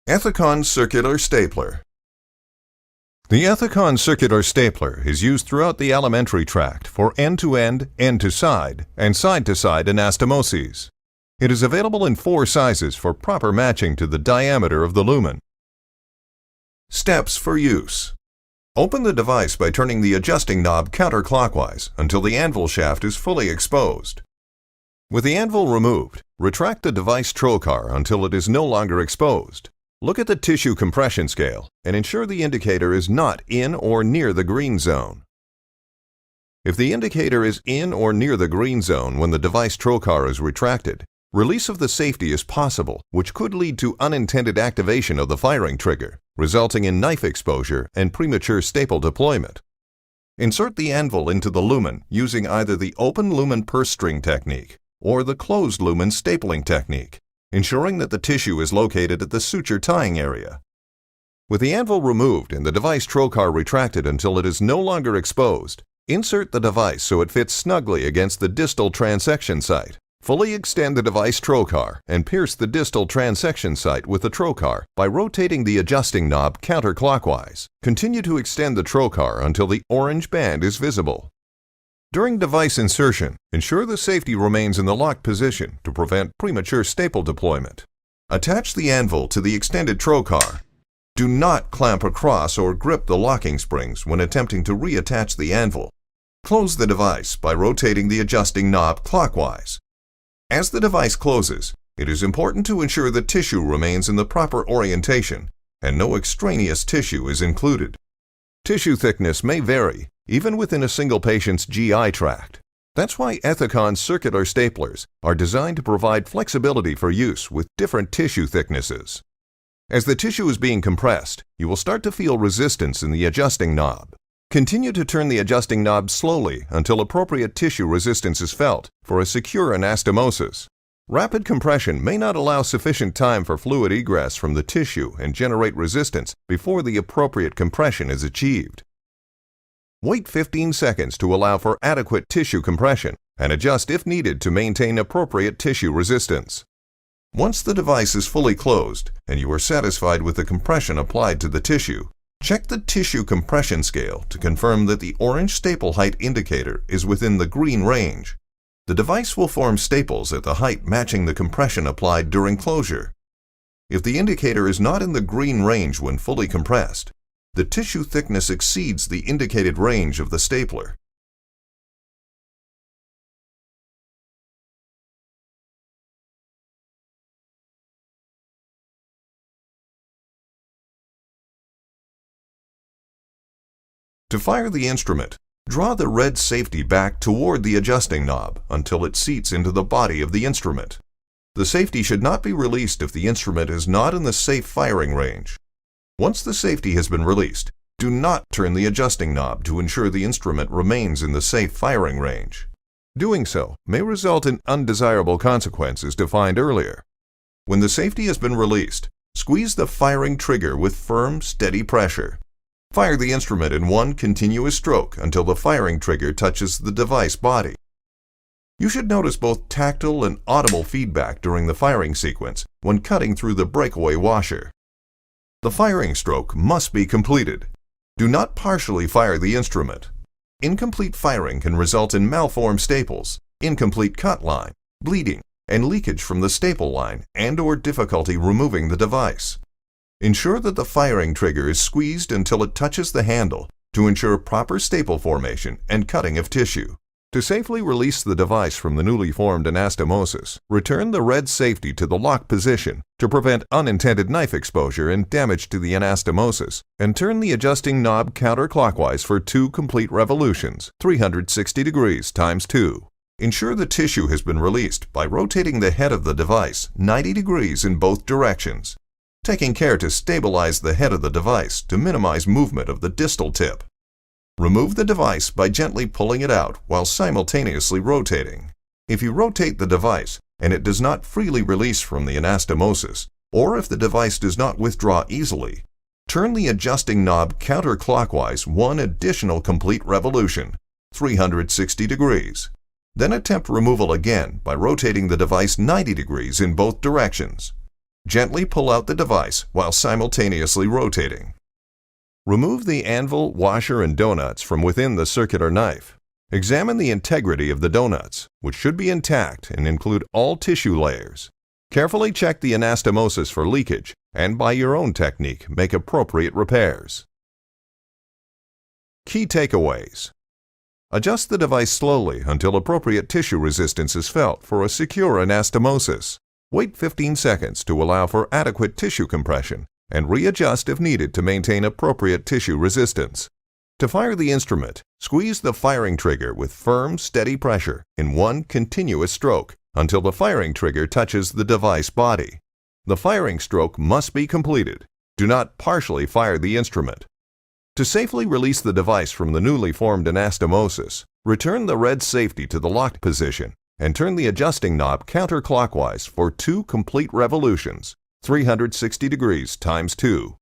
Ethicon Circular Stapler. The Ethicon Circular Stapler is used throughout the alimentary tract for end-to-end, end-to-side, and side-to-side anastomoses. It is available in 4 sizes for proper matching to the diameter of the lumen. Steps for use. Open the device by turning the adjusting knob counterclockwise until the anvil shaft is fully exposed. With the anvil removed, retract the device trocar until it is no longer exposed. Look at the tissue compression scale and ensure the indicator is not in or near the green zone. If the indicator is in or near the green zone when the device trocar is retracted, release of the safety is possible, which could lead to unintended activation of the firing trigger, resulting in knife exposure and premature staple deployment. Insert the anvil into the lumen using either the open lumen purse string technique or the closed lumen stapling technique, ensuring that the tissue is located at the suture tying area. With the anvil removed and the device trocar retracted until it is no longer exposed, insert the device so it fits snugly against the distal transection site. Fully extend the device trocar and pierce the distal transection site with the trocar by rotating the adjusting knob counterclockwise. Continue to extend the trocar until the orange band is visible. During device insertion, ensure the safety remains in the locked position to prevent premature staple deployment. Attach the anvil to the extended trocar. Do not clamp across or grip the locking springs when attempting to reattach the anvil. Close the device by rotating the adjusting knob clockwise. As the device closes, it is important to ensure the tissue remains in the proper orientation and no extraneous tissue is included. Tissue thickness may vary, even within a single patient's GI tract. That's why Ethicon circular staplers are designed to provide flexibility for use with different tissue thicknesses. As the tissue is being compressed, you will start to feel resistance in the adjusting knob. Continue to turn the adjusting knob slowly until appropriate tissue resistance is felt for a secure anastomosis. Rapid compression may not allow sufficient time for fluid egress from the tissue and generate resistance before the appropriate compression is achieved. Wait 15 seconds to allow for adequate tissue compression and adjust if needed to maintain appropriate tissue resistance. Once the device is fully closed and you are satisfied with the compression applied to the tissue, check the tissue compression scale to confirm that the orange staple height indicator is within the green range. The device will form staples at the height matching the compression applied during closure. If the indicator is not in the green range when fully compressed, the tissue thickness exceeds the indicated range of the stapler. To fire the instrument, draw the red safety back toward the adjusting knob until it seats into the body of the instrument. The safety should not be released if the instrument is not in the safe firing range. Once the safety has been released, do not turn the adjusting knob to ensure the instrument remains in the safe firing range. Doing so may result in undesirable consequences defined earlier. When the safety has been released, squeeze the firing trigger with firm, steady pressure. Fire the instrument in one continuous stroke until the firing trigger touches the device body. You should notice both tactile and audible feedback during the firing sequence when cutting through the breakaway washer. The firing stroke must be completed. Do not partially fire the instrument. Incomplete firing can result in malformed staples, incomplete cut line, bleeding, and leakage from the staple line and/or difficulty removing the device. Ensure that the firing trigger is squeezed until it touches the handle to ensure proper staple formation and cutting of tissue. To safely release the device from the newly formed anastomosis, return the red safety to the lock position to prevent unintended knife exposure and damage to the anastomosis, and turn the adjusting knob counterclockwise for 2 complete revolutions, 360 degrees times 2. Ensure the tissue has been released by rotating the head of the device 90 degrees in both directions, taking care to stabilize the head of the device to minimize movement of the distal tip. Remove the device by gently pulling it out while simultaneously rotating. If you rotate the device and it does not freely release from the anastomosis, or if the device does not withdraw easily, turn the adjusting knob counterclockwise 1 additional complete revolution, 360 degrees. Then attempt removal again by rotating the device 90 degrees in both directions. Gently pull out the device while simultaneously rotating. Remove the anvil, washer, and donuts from within the circular knife. Examine the integrity of the donuts, which should be intact and include all tissue layers. Carefully check the anastomosis for leakage, and by your own technique, make appropriate repairs. Key takeaways. Adjust the device slowly until appropriate tissue resistance is felt for a secure anastomosis. Wait 15 seconds to allow for adequate tissue compression, and readjust if needed to maintain appropriate tissue resistance. To fire the instrument, squeeze the firing trigger with firm, steady pressure in one continuous stroke until the firing trigger touches the device body. The firing stroke must be completed. Do not partially fire the instrument. To safely release the device from the newly formed anastomosis, return the red safety to the locked position and turn the adjusting knob counterclockwise for 2 complete revolutions, 360 degrees times 2.